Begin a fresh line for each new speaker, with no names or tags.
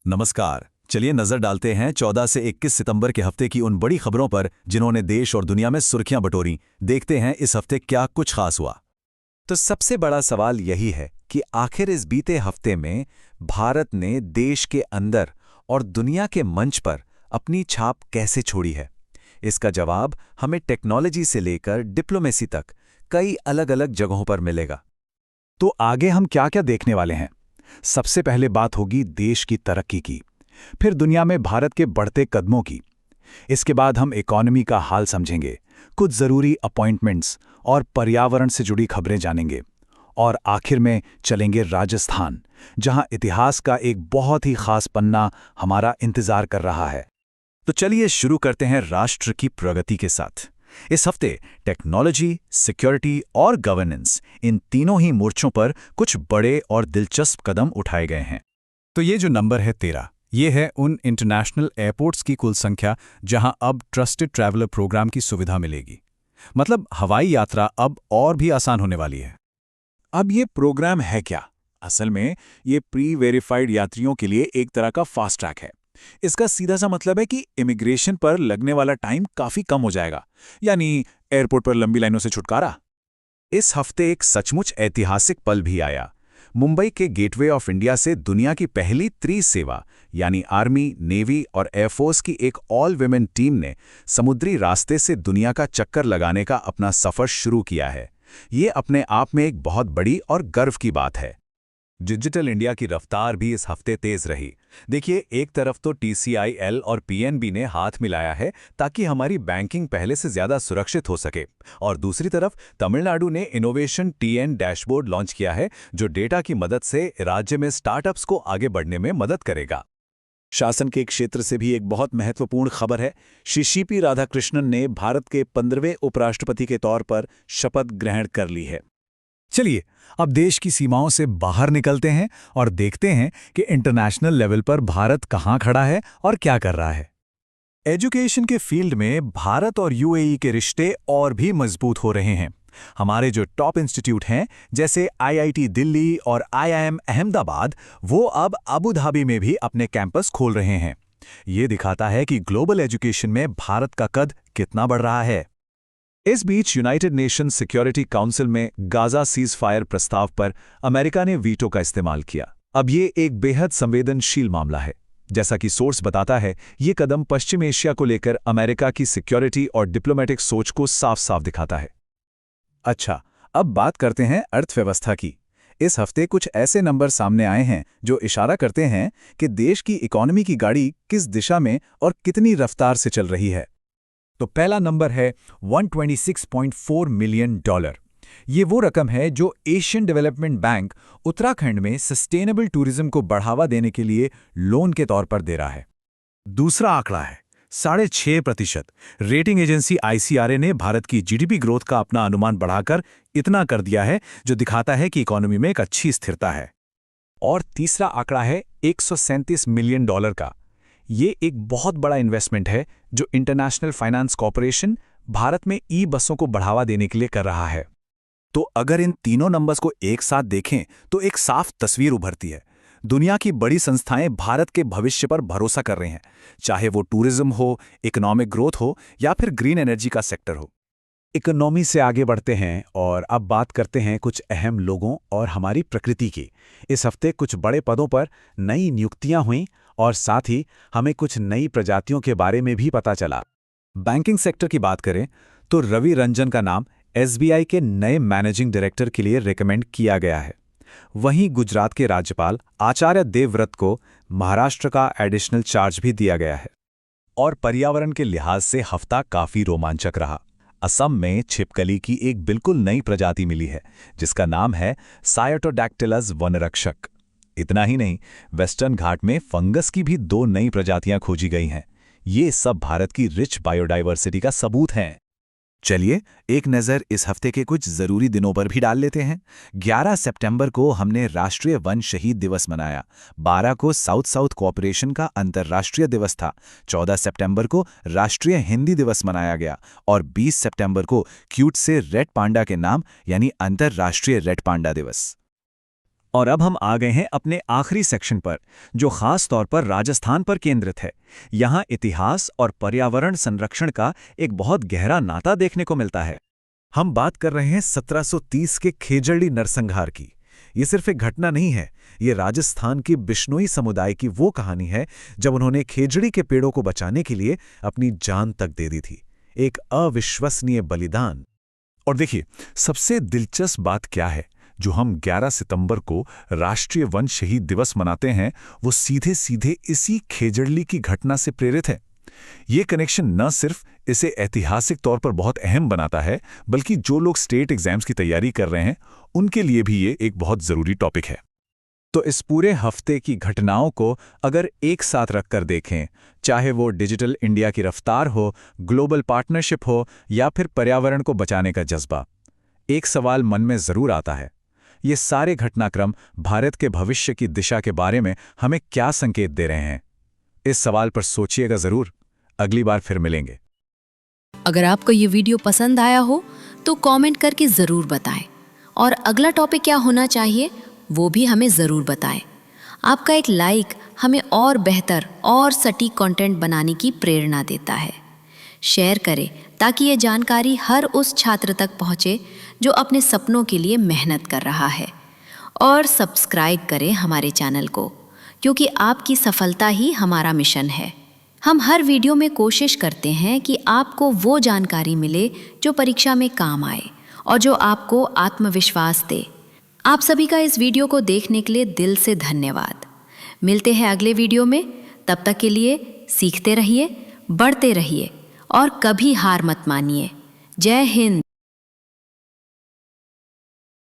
नमस्कार। चलिए नजर डालते हैं 14 से 21 सितंबर के हफ्ते की उन बड़ी खबरों पर जिन्होंने देश और दुनिया में सुर्खियां बटोरी। देखते हैं इस हफ्ते क्या कुछ खास हुआ।
तो सबसे बड़ा सवाल यही है कि आखिर इस बीते हफ्ते में भारत ने देश के अंदर और दुनिया के मंच पर अपनी छाप कैसे छोड़ी है। इसका जवाब हमें टेक्नोलॉजी से लेकर डिप्लोमेसी तक कई अलग अलग जगहों पर मिलेगा।
तो आगे हम क्या क्या देखने वाले हैं। सबसे पहले बात होगी देश की तरक्की की, फिर दुनिया में भारत के बढ़ते कदमों की। इसके बाद हम इकोनॉमी का हाल समझेंगे, कुछ जरूरी अपॉइंटमेंट्स और पर्यावरण से जुड़ी खबरें जानेंगे, और आखिर में चलेंगे राजस्थान, जहां इतिहास का एक बहुत ही खास पन्ना हमारा इंतजार कर रहा है।
तो चलिए शुरू करते हैं राष्ट्र की प्रगति के साथ। इस हफ्ते टेक्नोलॉजी, सिक्योरिटी और गवर्नेंस, इन तीनों ही मोर्चों पर कुछ बड़े और दिलचस्प कदम उठाए गए हैं।
तो ये जो नंबर है 13, ये है उन इंटरनेशनल एयरपोर्ट्स की कुल संख्या जहां अब ट्रस्टेड ट्रैवलर प्रोग्राम की सुविधा मिलेगी। मतलब हवाई यात्रा अब और भी आसान होने वाली है।
अब ये प्रोग्राम है क्या? असल में ये प्री वेरीफाइड यात्रियों के लिए एक तरह का फास्ट ट्रैक है। इसका सीधा सा मतलब है कि इमिग्रेशन पर लगने वाला टाइम काफी कम हो जाएगा, यानी एयरपोर्ट पर लंबी लाइनों से छुटकारा।
इस हफ्ते एक सचमुच ऐतिहासिक पल भी आया। मुंबई के गेटवे ऑफ इंडिया से दुनिया की पहली त्रिसेवा यानी आर्मी, नेवी और एयरफोर्स की एक ऑल विमेन टीम ने समुद्री रास्ते से दुनिया का चक्कर लगाने का अपना सफर शुरू किया है। ये अपने आप में एक बहुत बड़ी और गर्व की बात है। डिजिटल इंडिया की रफ्तार भी इस हफ्ते तेज रही। देखिए, एक तरफ तो TCIL और PNB ने हाथ मिलाया है ताकि हमारी बैंकिंग पहले से ज्यादा सुरक्षित हो सके, और दूसरी तरफ तमिलनाडु ने इनोवेशन TN डैशबोर्ड लॉन्च किया है जो डेटा की मदद से राज्य में स्टार्टअप्स को आगे बढ़ने में मदद करेगा।
शासन के क्षेत्र से भी एक बहुत महत्वपूर्ण खबर है। श्री CP राधाकृष्णन ने भारत के 15वें उपराष्ट्रपति के तौर पर शपथ ग्रहण कर ली है।
चलिए अब देश की सीमाओं से बाहर निकलते हैं और देखते हैं कि इंटरनेशनल लेवल पर भारत कहां खड़ा है और क्या कर रहा है। एजुकेशन के फील्ड में भारत और UAE के रिश्ते और भी मजबूत हो रहे हैं। हमारे जो टॉप इंस्टीट्यूट हैं जैसे IIT दिल्ली और IIM अहमदाबाद, वो अब अबू धाबी में भी अपने कैंपस खोल रहे हैं। ये दिखाता है कि ग्लोबल एजुकेशन में भारत का कद कितना बढ़ रहा है। इस बीच यूनाइटेड नेशंस सिक्योरिटी काउंसिल में गाजा सीज फायर प्रस्ताव पर अमेरिका ने वीटो का इस्तेमाल किया। अब ये एक बेहद संवेदनशील मामला है। जैसा कि सोर्स बताता है, ये कदम पश्चिम एशिया को लेकर अमेरिका की सिक्योरिटी और डिप्लोमेटिक सोच को साफ साफ दिखाता है। अच्छा, अब बात करते हैं अर्थव्यवस्था की। इस हफ्ते कुछ ऐसे नंबर सामने आए हैं जो इशारा करते हैं कि देश की इकोनॉमी की गाड़ी किस दिशा में और कितनी रफ्तार से चल रही है। तो पहला नंबर है $126.4 मिलियन। ये वो रकम है जो एशियन डेवलपमेंट बैंक उत्तराखंड में सस्टेनेबल टूरिज्म को बढ़ावा देने के लिए लोन के तौर पर दे रहा है। दूसरा आंकड़ा है 6.5%। रेटिंग एजेंसी ICRA ने भारत की GDP ग्रोथ का अपना अनुमान बढ़ाकर इतना कर दिया है, जो दिखाता है कि इकोनॉमी में एक अच्छी स्थिरता है। और तीसरा आंकड़ा है $137 मिलियन का। ये एक बहुत बड़ा इन्वेस्टमेंट है जो इंटरनेशनल फाइनेंस कॉर्पोरेशन भारत में बसों को बढ़ावा देने के लिए कर रहा है। तो अगर इन तीनों नंबर्स को एक साथ देखें तो एक साफ तस्वीर उभरती है। दुनिया की बड़ी संस्थाएं भारत के भविष्य पर भरोसा कर रही हैं, चाहे वो टूरिज्म हो, इकोनॉमिक ग्रोथ हो या फिर ग्रीन एनर्जी का सेक्टर हो। इकोनॉमी से आगे बढ़ते हैं और अब बात करते हैं कुछ अहम लोगों और हमारी प्रकृति की। इस हफ्ते कुछ बड़े पदों पर नई नियुक्तियां हुईं और साथ ही हमें कुछ नई प्रजातियों के बारे में भी पता चला। बैंकिंग सेक्टर की बात करें तो रवि रंजन का नाम SBI के नए मैनेजिंग डायरेक्टर के लिए रिकमेंड किया गया है। वहीं गुजरात के राज्यपाल आचार्य देवव्रत को महाराष्ट्र का एडिशनल चार्ज भी दिया गया है।
और पर्यावरण के लिहाज से हफ्ता काफी रोमांचक रहा। असम में छिपकली की एक बिल्कुल नई प्रजाति मिली है जिसका नाम है सायटोडैक्टिलस वनरक्षक। इतना ही नहीं, वेस्टर्न घाट में फंगस की भी 2 नई प्रजातियां खोजी गई हैं। ये सब भारत की रिच बायोडाइवर्सिटी का सबूत हैं।
चलिए एक नज़र इस हफ्ते के कुछ ज़रूरी दिनों पर भी डाल लेते हैं। 11 सितंबर को हमने राष्ट्रीय वन शहीद दिवस मनाया। 12 को साउथ साउथ कोऑपरेशन का अंतर्राष्ट्रीय दिवस था। 14 सितंबर को राष्ट्रीय हिंदी दिवस मनाया गया और 20 सितंबर को क्यूट से रेड पांडा के नाम यानी अंतर्राष्ट्रीय रेड पांडा दिवस।
और अब हम आ गए हैं अपने आखिरी सेक्शन पर, जो खास तौर पर राजस्थान पर केंद्रित है। यहाँ इतिहास और पर्यावरण संरक्षण का एक बहुत गहरा नाता देखने को मिलता है। हम बात कर रहे हैं 1730 के खेजड़ी नरसंहार की। ये सिर्फ एक घटना नहीं है, ये राजस्थान की बिश्नोई समुदाय की वो कहानी है जब उन्होंने खेजड़ी के पेड़ों को बचाने के लिए अपनी जान तक दे दी थी। एक अविश्वसनीय बलिदान।
और देखिए, सबसे दिलचस्प बात क्या है, जो हम 11 सितंबर को राष्ट्रीय वन शहीद दिवस मनाते हैं, वो सीधे सीधे इसी खेजड़ली की घटना से प्रेरित है। ये कनेक्शन न सिर्फ इसे ऐतिहासिक तौर पर बहुत अहम बनाता है, बल्कि जो लोग स्टेट एग्जाम्स की तैयारी कर रहे हैं उनके लिए भी ये एक बहुत ज़रूरी टॉपिक है।
तो इस पूरे हफ्ते की घटनाओं को अगर एक साथ रखकर देखें, चाहे वो डिजिटल इंडिया की रफ्तार हो, ग्लोबल पार्टनरशिप हो या फिर पर्यावरण को बचाने का जज्बा, एक सवाल मन में ज़रूर आता है, ये सारे घटनाक्रम भारत के भविष्य की दिशा के बारे में हमें क्या संकेत दे रहे हैं? इस सवाल पर सोचिएगा ज़रूर। अगली बार फिर मिलेंगे।
अगर आपको ये वीडियो पसंद आया हो तो कमेंट करके ज़रूर बताएं और अगला टॉपिक क्या होना चाहिए वो भी हमें ज़रूर बताएं। आपका एक लाइक हमें और बेहतर और सटीक कंटेंट बनाने की प्रेरणा देता है। शेयर करें ताकि ये जानकारी हर उस छात्र तक पहुँचे जो अपने सपनों के लिए मेहनत कर रहा है। और सब्सक्राइब करें हमारे चैनल को, क्योंकि आपकी सफलता ही हमारा मिशन है। हम हर वीडियो में कोशिश करते हैं कि आपको वो जानकारी मिले जो परीक्षा में काम आए और जो आपको आत्मविश्वास दे। आप सभी का इस वीडियो को देखने के लिए दिल से धन्यवाद। मिलते हैं अगले वीडियो में। तब तक के लिए सीखते रहिए, बढ़ते रहिए और कभी हार मत मानिए। जय हिंद।